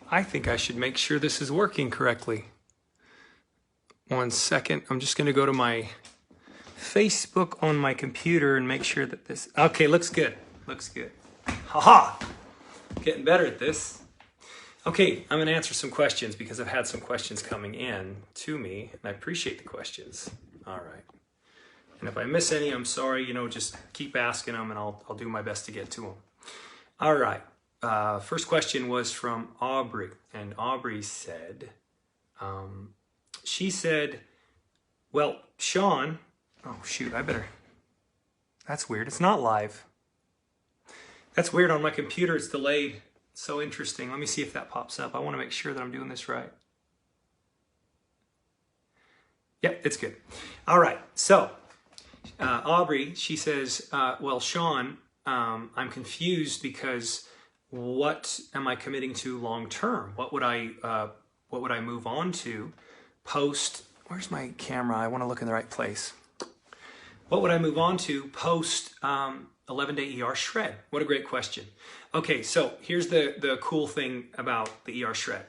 I think I should make sure this is working correctly. 1 second. I'm just going to go to my Facebook on my computer and make sure that this... Okay, looks good. Looks good. Haha! Getting better at this. Okay, I'm going to answer some questions because I've had some questions coming in to me, and I appreciate the questions. All right. And if I miss any, I'm sorry. Just keep asking them, and I'll do my best to get to them. All right. First question was from Aubrey, and Aubrey said, she said, well, Sean, oh shoot, that's weird. It's not live. That's weird. On my computer, it's delayed. So interesting. Let me see if that pops up. I want to make sure that I'm doing this right. Yep, it's good. All right. So Aubrey, she says, well, Sean, I'm confused because what am I committing to long term? What would I move on to post? Where's my camera? I want to look in the right place. What would I move on to post 11-day ER shred? What a great question. Okay, so here's the cool thing about the ER shred.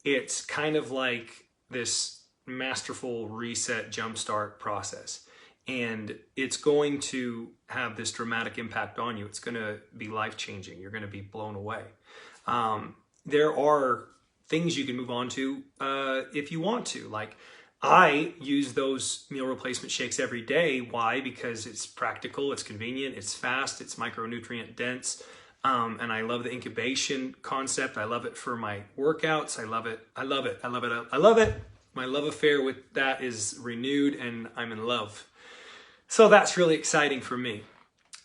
It's kind of like this masterful reset jumpstart process. And it's going to have this dramatic impact on you. It's going to be life-changing. You're going to be blown away. There are things you can move on to if you want to. Like, I use those meal replacement shakes every day. Why? Because it's practical, it's convenient, it's fast, it's micronutrient dense. And I love the incubation concept. I love it for my workouts. I love it. I love it. I love it. I love it. My love affair with that is renewed and I'm in love. So that's really exciting for me.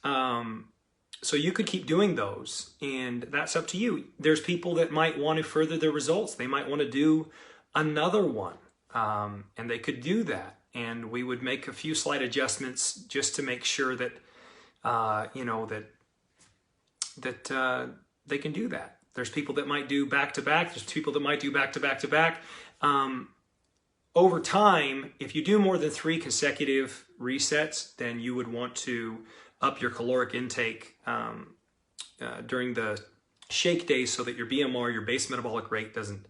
So you could keep doing those and that's up to you. There's people that might want to further their results. They might want to do another one. And they could do that. And we would make a few slight adjustments just to make sure that, they can do that. There's people that might do back-to-back. There's people that might do back-to-back-to-back. Over time, if you do more than 3 consecutive resets, then you would want to up your caloric intake during the shake days so that your BMR, your base metabolic rate, doesn't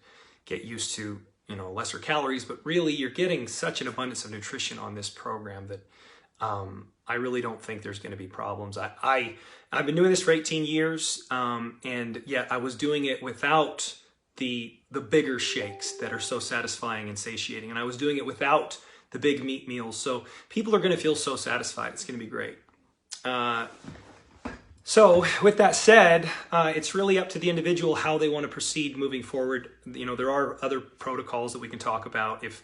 get used to lesser calories. But really, you're getting such an abundance of nutrition on this program that I really don't think there's going to be problems. I've been doing this for 18 years, and yet I was doing it without the bigger shakes that are so satisfying and satiating. And I was doing it without the big meat meals. So people are going to feel so satisfied. It's going to be great. So with that said, it's really up to the individual how they want to proceed moving forward. There are other protocols that we can talk about if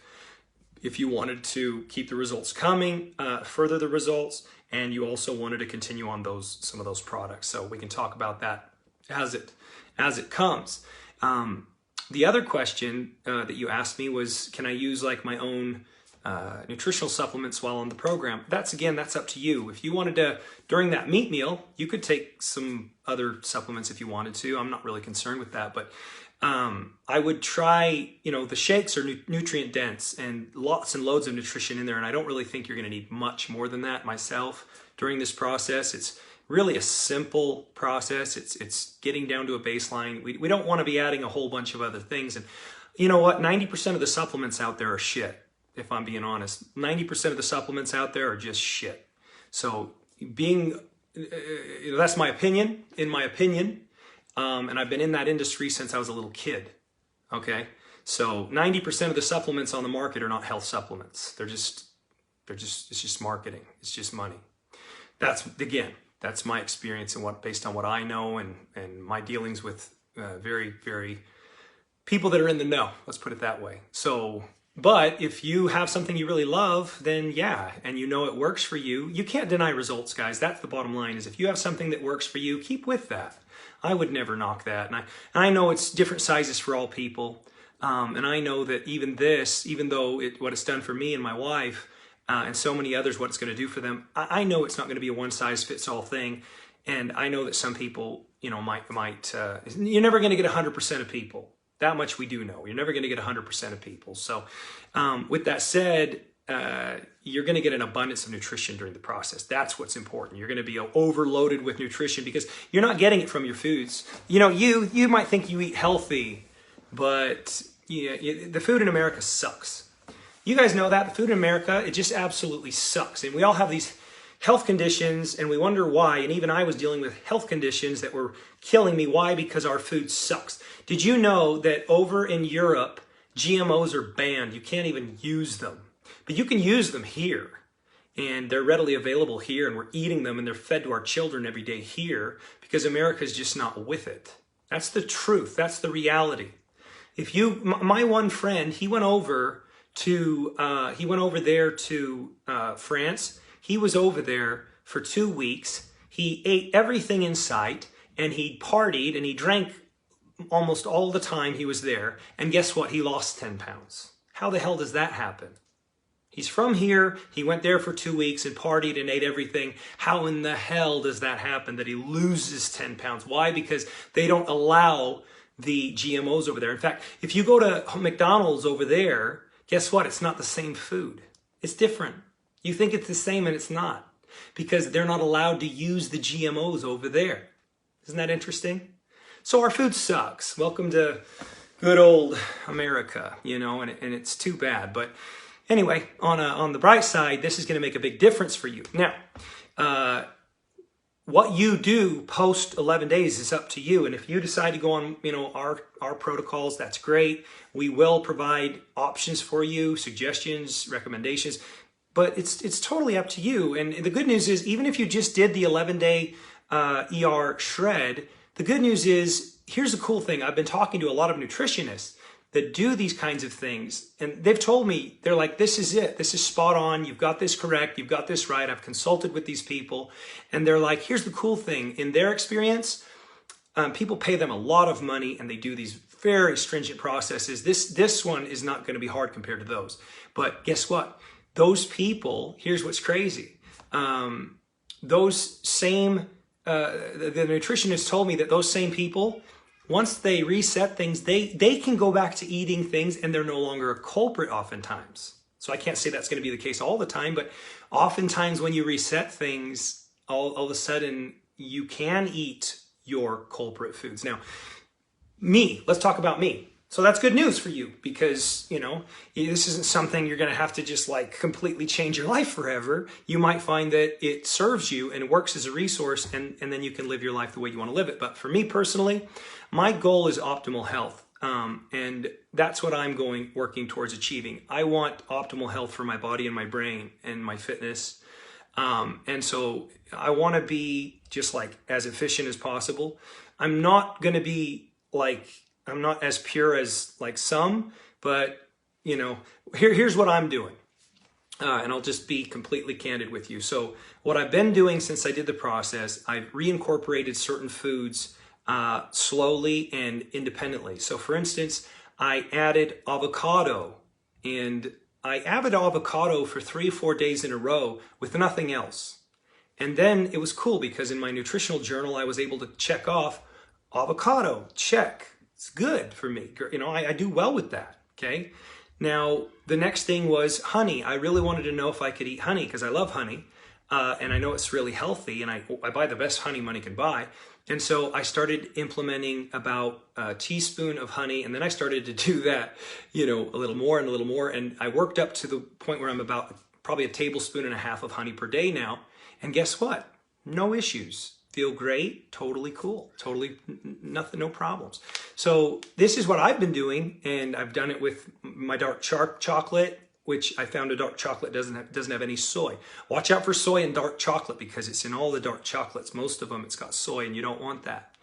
you wanted to keep the results coming, further the results, and you also wanted to continue on some of those products. So we can talk about that as it comes. The other question that you asked me was, can I use like my own nutritional supplements while on the program? That's up to you. If you wanted to, during that meat meal, you could take some other supplements if you wanted to. I'm not really concerned with that, but I would try, the shakes are nutrient dense and lots and loads of nutrition in there. And I don't really think you're going to need much more than that myself during this process. It's really a simple process. It's getting down to a baseline. We don't want to be adding a whole bunch of other things. And you know what? 90% of the supplements out there are shit. If I'm being honest, 90% of the supplements out there are just shit. So that's my opinion, in my opinion. And I've been in that industry since I was a little kid. Okay. So 90% of the supplements on the market are not health supplements. it's just marketing. It's just money. That's my experience and based on what I know and my dealings with very, very people that are in the know. Let's put it that way. So, but if you have something you really love, then yeah, and it works for you, you can't deny results, guys. That's the bottom line, is if you have something that works for you, keep with that. I would never knock that. And I know it's different sizes for all people. And I know that even though what it's done for me and my wife, and so many others, what it's going to do for them, I know it's not going to be a one-size-fits-all thing. And I know that some people, might you're never going to get 100% of people. That much we do know. You're never going to get 100% of people. So with that said, you're going to get an abundance of nutrition during the process. That's what's important. You're going to be overloaded with nutrition because you're not getting it from your foods. You know, you might think you eat healthy, but the food in America sucks. You guys know that. The food in America, it just absolutely sucks. And we all have these health conditions and we wonder why. And even I was dealing with health conditions that were killing me. Why? Because our food sucks. Did you know that over in Europe, GMOs are banned? You can't even use them. But you can use them here, and they're readily available here, and we're eating them, and they're fed to our children every day here because America's just not with it. That's the truth. That's the reality. My one friend, he went over there to France. He was over there for 2 weeks. He ate everything in sight, and he partied, and he drank almost all the time he was there. And guess what? He lost 10 pounds. How the hell does that happen? He's from here. He went there for 2 weeks and partied and ate everything. How in the hell does that happen that he loses 10 pounds? Why? Because they don't allow the GMOs over there. In fact, if you go to McDonald's over there, guess what? It's not the same food. It's different. You think it's the same and it's not because they're not allowed to use the GMOs over there. Isn't that interesting? So our food sucks. Welcome to good old America, you know, and it's too bad. But anyway, on the bright side, this is going to make a big difference for you. Now, what you do post 11 days is up to you. And if you decide to go on, you know, our protocols, that's great. We will provide options for you, suggestions, recommendations, but it's totally up to you. And the good news is, even if you just did the 11-day ER shred, the good news is, here's the cool thing. I've been talking to a lot of nutritionists that do these kinds of things. And they've told me, they're like, this is it. This is spot on. You've got this correct. You've got this right. I've consulted with these people. And they're like, here's the cool thing. In their experience, people pay them a lot of money and they do these very stringent processes. This one is not going to be hard compared to those. But guess what? Those people, here's what's crazy. Those same, the nutritionist told me that those same people, once they reset things, they can go back to eating things and they're no longer a culprit oftentimes. So I can't say that's going to be the case all the time, but oftentimes when you reset things, all of a sudden you can eat your culprit foods. Now, let's talk about me. So that's good news for you because, you know, this isn't something you're going to have to just like completely change your life forever. You might find that it serves you and works as a resource and then you can live your life the way you want to live it. But for me personally, my goal is optimal health. And that's what I'm working towards achieving. I want optimal health for my body and my brain and my fitness. And so I want to be just like as efficient as possible. I'm not going to be like, I'm not as pure as like some, but you know, here's what I'm doing. And I'll just be completely candid with you. So what I've been doing since I did the process, I've reincorporated certain foods slowly and independently. So for instance, I added avocado, and I added avocado for 3 or 4 days in a row with nothing else. And then it was cool because in my nutritional journal, I was able to check off avocado, check. It's good for me. You know, I do well with that. Okay. Now, the next thing was honey. I really wanted to know if I could eat honey because I love honey. And I know it's really healthy and I buy the best honey money can buy. And so I started implementing about a teaspoon of honey, and then I started to do that, you know, a little more and a little more. And I worked up to the point where I'm about probably a tablespoon and a half of honey per day now. And guess what? No issues. Feel great, totally cool, totally nothing, no problems. So this is what I've been doing, and I've done it with my dark chocolate, which I found a dark chocolate doesn't have any soy. Watch out for soy in dark chocolate because it's in all the dark chocolates. Most of them, it's got soy, and you don't want that.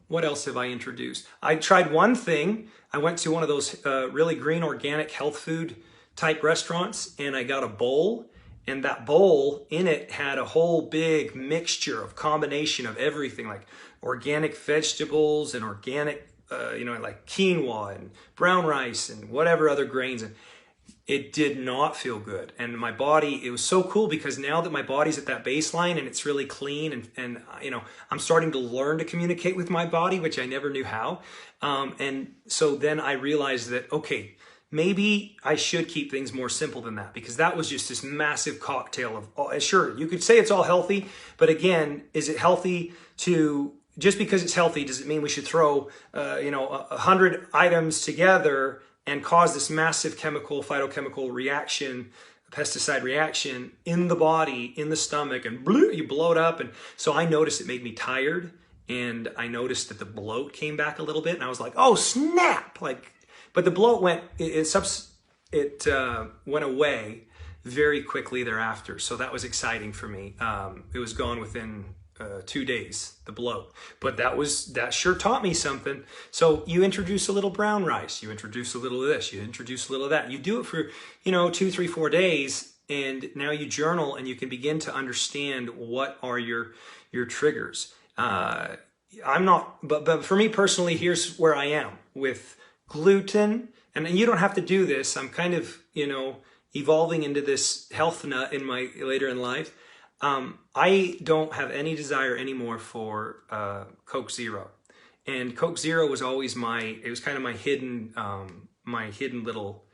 What else have I introduced? I tried one thing. I went to one of those really green organic health food type restaurants, and I got a bowl. And that bowl in it had a whole big mixture of combination of everything, like organic vegetables and organic, you know, like quinoa and brown rice and whatever other grains. And it did not feel good. And my body, it was so cool because now that my body's at that baseline and it's really clean and you know, I'm starting to learn to communicate with my body, which I never knew how. And so then I realized that, okay, maybe I should keep things more simple than that, because that was just this massive cocktail of, sure, you could say it's all healthy, but again, is it healthy to, just because it's healthy, does it mean we should throw, 100 items together and cause this massive phytochemical reaction, pesticide reaction in the body, in the stomach, and you blow it up? And so I noticed it made me tired, and I noticed that the bloat came back a little bit, and I was like, oh snap! But the bloat went away very quickly thereafter. So that was exciting for me. It was gone within 2 days, the bloat. But that sure taught me something. So you introduce a little brown rice, you introduce a little of this, you introduce a little of that. You do it for 2, 3, 4 days, and now you journal, and you can begin to understand what are your triggers. But for me personally, here's where I am with gluten, and you don't have to do this. I'm kind of, evolving into this health nut later in life. I don't have any desire anymore for Coke Zero, and Coke Zero was always it was kind of my hidden little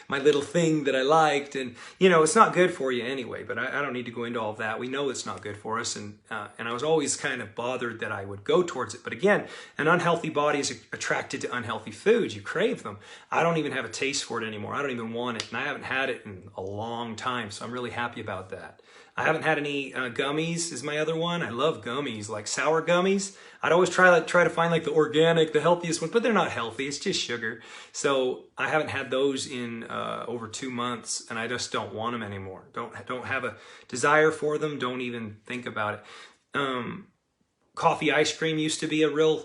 my little thing that I liked. And it's not good for you anyway, but I don't need to go into all of that. We know it's not good for us, and I was always kind of bothered that I would go towards it. But again, an unhealthy body is attracted to unhealthy foods. You crave them. I don't even have a taste for it anymore. I don't even want it, and I haven't had it in a long time, so I'm really happy about that. I haven't had any gummies is my other one. I love gummies, like sour gummies. I'd always try to find like the organic, the healthiest one, but they're not healthy. It's just sugar. So I haven't had those in over 2 months, and I just don't want them anymore. Don't have a desire for them. Don't even think about it. Coffee ice cream used to be a real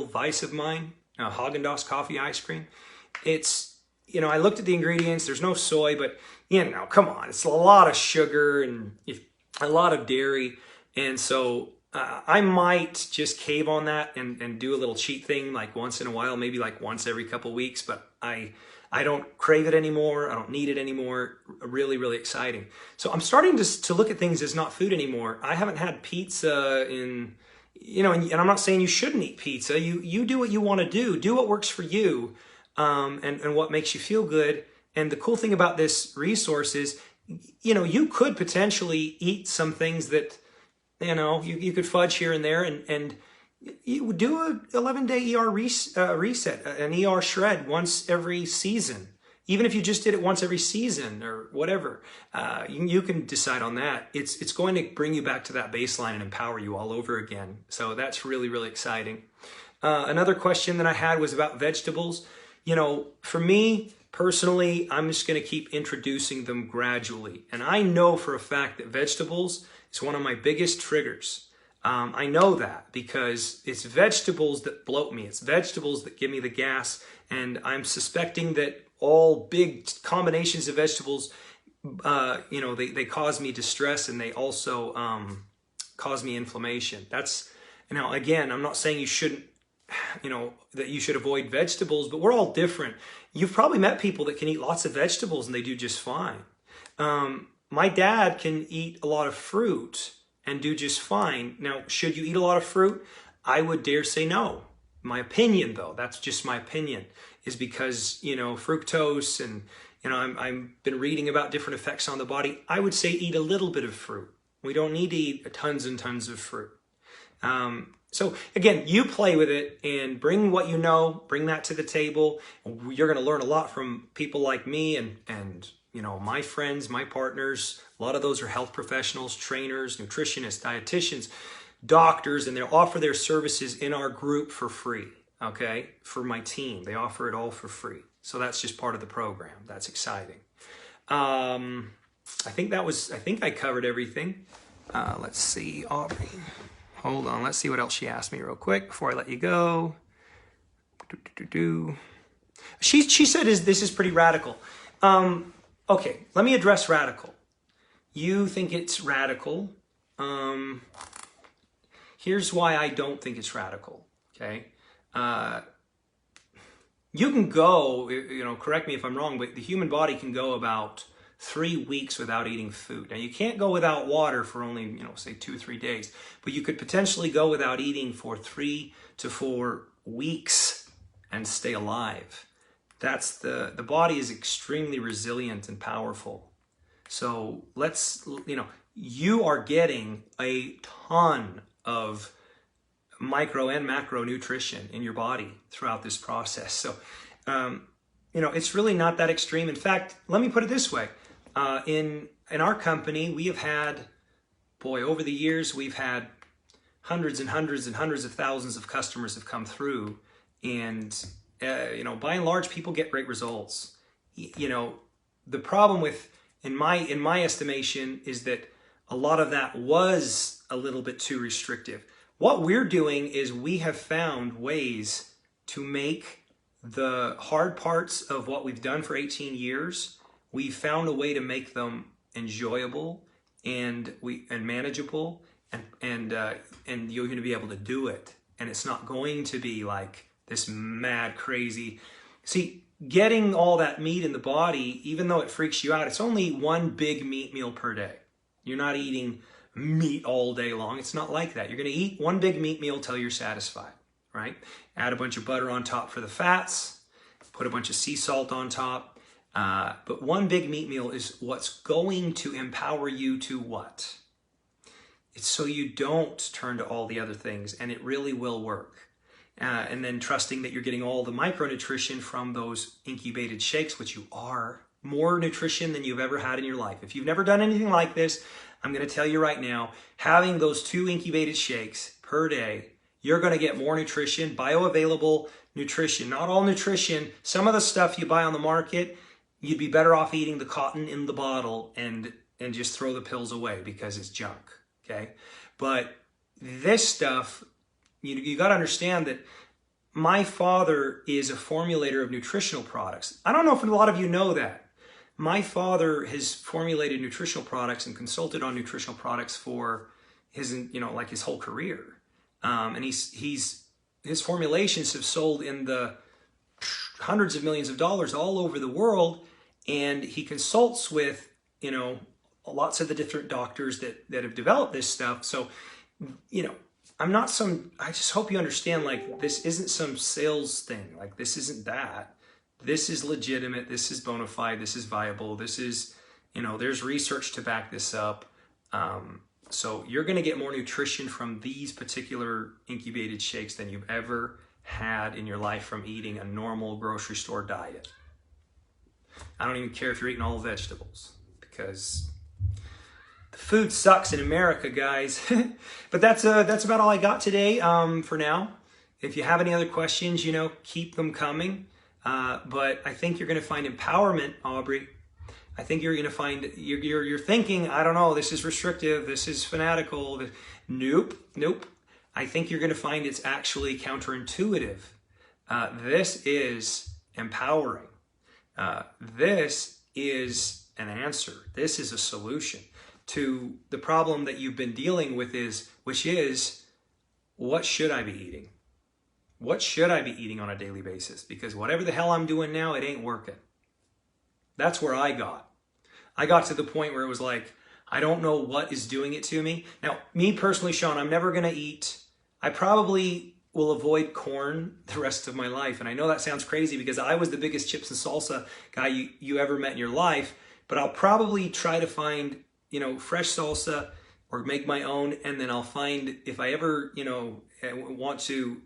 vice of mine. Haagen-Dazs coffee ice cream. It's, I looked at the ingredients. There's no soy, but come on, it's a lot of sugar and a lot of dairy. And so I might just cave on that and do a little cheat thing like once in a while, maybe like once every couple weeks, but I don't crave it anymore. I don't need it anymore. Really, really exciting. So I'm starting to look at things as not food anymore. I haven't had pizza in, and I'm not saying you shouldn't eat pizza. You do what you want to do. Do what works for you, and what makes you feel good. And the cool thing about this resource is, you could potentially eat some things that, you could fudge here and there, and you would do a 11-day ER reset, an ER shred once every season. Even if you just did it once every season or whatever, you can decide on that. It's going to bring you back to that baseline and empower you all over again. So that's really, really exciting. Another question that I had was about vegetables. For me, personally, I'm just going to keep introducing them gradually. And I know for a fact that vegetables is one of my biggest triggers. I know that because it's vegetables that bloat me. It's vegetables that give me the gas. And I'm suspecting that all big combinations of vegetables, they cause me distress, and they also cause me inflammation. That's, again, I'm not saying you shouldn't, that you should avoid vegetables, but we're all different. You've probably met people that can eat lots of vegetables and they do just fine. My dad can eat a lot of fruit and do just fine. Now, should you eat a lot of fruit? I would dare say no. My opinion, though, that's just my opinion, is because, fructose and, I've been reading about different effects on the body. I would say eat a little bit of fruit. We don't need to eat tons and tons of fruit. So again, you play with it and bring what you know, bring that to the table. You're going to learn a lot from people like me and my friends, my partners. A lot of those are health professionals, trainers, nutritionists, dietitians, doctors, and they'll offer their services in our group for free, okay? For my team, they offer it all for free. So that's just part of the program. That's exciting. I think I covered everything. Let's see, Aubrey. Hold on, let's see what else she asked me real quick before I let you go. She said this is pretty radical. Okay, let me address radical. You think it's radical. Here's why I don't think it's radical, okay? You can go, correct me if I'm wrong, but the human body can go about 3 weeks without eating food. Now, you can't go without water for only, say 2 or 3 days, but you could potentially go without eating for 3 to 4 weeks and stay alive. That's the body is extremely resilient and powerful. So let's, you are getting a ton of micro and macro nutrition in your body throughout this process. So, it's really not that extreme. In fact, let me put it this way. In our company, we have had, over the years, we've had hundreds and hundreds and hundreds of thousands of customers have come through. And, by and large, people get great results. The problem with, in my estimation, is that a lot of that was a little bit too restrictive. What we're doing is we have found ways to make the hard parts of what we've done for 18 years, we've found a way to make them enjoyable and manageable, and you're going to be able to do it. And it's not going to be like this mad, crazy. See, getting all that meat in the body, even though it freaks you out, it's only one big meat meal per day. You're not eating meat all day long. It's not like that. You're going to eat one big meat meal till you're satisfied, right? Add a bunch of butter on top for the fats, put a bunch of sea salt on top. But one big meat meal is what's going to empower you to what? It's so you don't turn to all the other things, and it really will work. And then trusting that you're getting all the micronutrition from those incubated shakes, which you are. More nutrition than you've ever had in your life. If you've never done anything like this, I'm going to tell you right now, having those 2 incubated shakes per day, you're going to get more nutrition, bioavailable nutrition. Not all nutrition. Some of the stuff you buy on the market, you'd be better off eating the cotton in the bottle and just throw the pills away because it's junk, okay? But this stuff, you got to understand that my father is a formulator of nutritional products. I don't know if a lot of you know that. My father has formulated nutritional products and consulted on nutritional products for his, his whole career. And his formulations have sold in the hundreds of millions of dollars all over the world. And he consults with, lots of the different doctors that have developed this stuff. So, I just hope you understand, like, this isn't some sales thing. Like, this isn't that. This is legitimate. This is bona fide. This is viable. This is, there's research to back this up. So you're going to get more nutrition from these particular incubated shakes than you've ever had in your life from eating a normal grocery store diet. I don't even care if you're eating all vegetables, because the food sucks in America, guys. But that's about all I got today for now. If you have any other questions, keep them coming. But I think you're going to find empowerment, Aubrey. I think you're going to find, you're thinking, I don't know, this is restrictive, this is fanatical. Nope. I think you're going to find it's actually counterintuitive. This is empowering. This is an answer. This is a solution to the problem that you've been dealing with, which is, what should I be eating? What should I be eating on a daily basis? Because whatever the hell I'm doing now, it ain't working. That's where I got. I got to the point where it was like, I don't know what is doing it to me. Now, me personally, Sean, I'm never going to eat. I probably will avoid corn the rest of my life. And I know that sounds crazy because I was the biggest chips and salsa guy you ever met in your life. But I'll probably try to find, fresh salsa or make my own. And then I'll find, if I ever, want to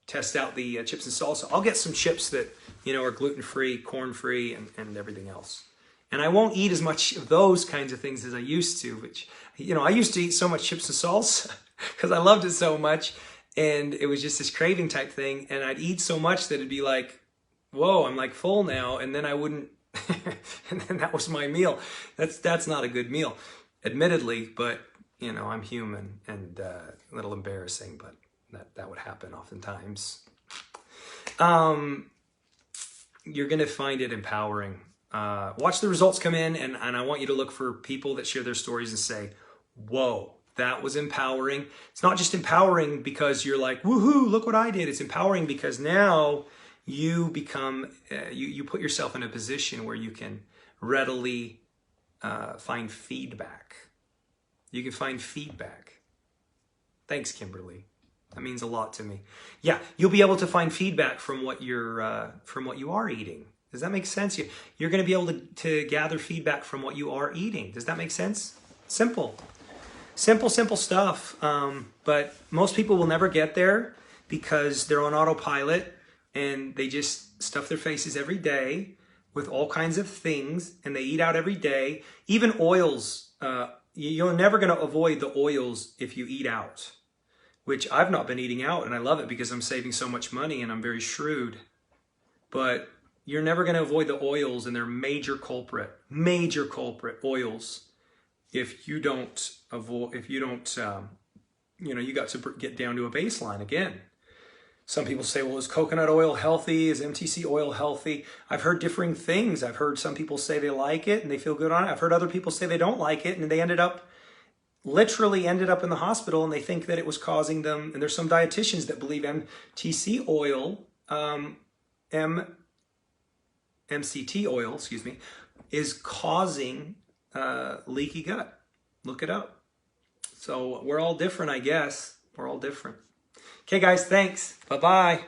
test out the chips and salsa, I'll get some chips that, are gluten-free, corn-free, and everything else. And I won't eat as much of those kinds of things as I used to, which, I used to eat so much chips and salsa because I loved it so much. And it was just this craving type thing. And I'd eat so much that it'd be like, whoa, I'm like full now. And then I wouldn't, and then that was my meal. That's not a good meal, admittedly, but, I'm human and a little embarrassing, but that would happen oftentimes. You're going to find it empowering. Watch the results come in, and I want you to look for people that share their stories and say, whoa, that was empowering. It's not just empowering because you're like, woohoo, look what I did. It's empowering because now you become, you put yourself in a position where you can readily find feedback. You can find feedback. Thanks, Kimberly. That means a lot to me. Yeah, you'll be able to find feedback from what you are eating. Does that make sense? You're going to be able to gather feedback from what you are eating. Does that make sense? Simple. Simple stuff. But most people will never get there because they're on autopilot and they just stuff their faces every day with all kinds of things, and they eat out every day. Even oils. You're never going to avoid the oils if you eat out, which I've not been eating out, and I love it because I'm saving so much money and I'm very shrewd. But you're never going to avoid the oils, and they're major culprit oils. If you don't avoid, you got to get down to a baseline again. Some people say, well, is coconut oil healthy? Is MTC oil healthy? I've heard differing things. I've heard some people say they like it and they feel good on it. I've heard other people say they don't like it and they literally ended up in the hospital, and they think that it was causing them. And there's some dietitians that believe MTC oil, MCT oil, is causing leaky gut. Look it up. So we're all different, I guess. We're all different. Okay, guys, thanks. Bye-bye.